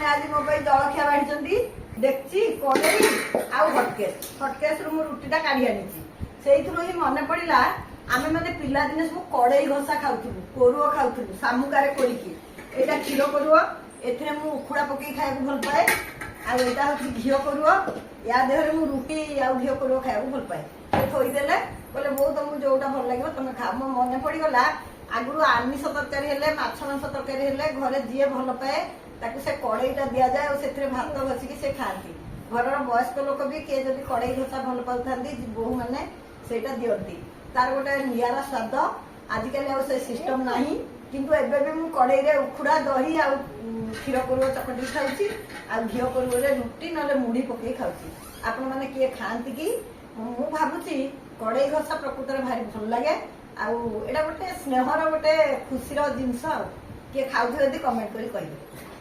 मैंने आज मो जलखिया बाढ़ी देखी कड़े आउ हटकेस हटकेस रु रुटीटा काढ़ी आनी से मन पड़ा आम मैंने पिलादिने सब कड़े घसा खाऊलु कोरुओ खाऊलु सामुकारे कोरिकी एटा क्षीर कोरुओ एथिरे मु उखुड़ा पकई खाया भल पाए आटा हूँ घी कोरुओ या देहरे मु रुटी आउ घी कोरुओ खाया भल पाए थोईदेले बोले बो तुमको जोटा भल लगे तुम खा मो मन पड़गला आगु आमिष तरकारी हेले माछ मांस तरकारी हेले घरे जी भल पाए ताकू से कड़ईटा दि जाए और से भात घसिकी से खाती घर वयस्क लोक भी किए जब कड़ई घसा भल पाता बोहू मैंने सेटा दिखती तार गोटे निरा स्वाद आजिकल से सिस्टम ना किंतु एबे भी मु कड़ई रे उखुड़ा दही आ क्षीर कोरुओ चकटी खाऊची आ घी कोरुओ रे रुटी नले मुढ़ी पकई खाऊची आपण माने किए खांती कि मु भाबुची कड़ई घसा प्रकृत में भारी भल लगे आउ एटा गोटे स्नेहर गोटे खुशीर जिनस किए खाऊ कमेंट करी कहिबे।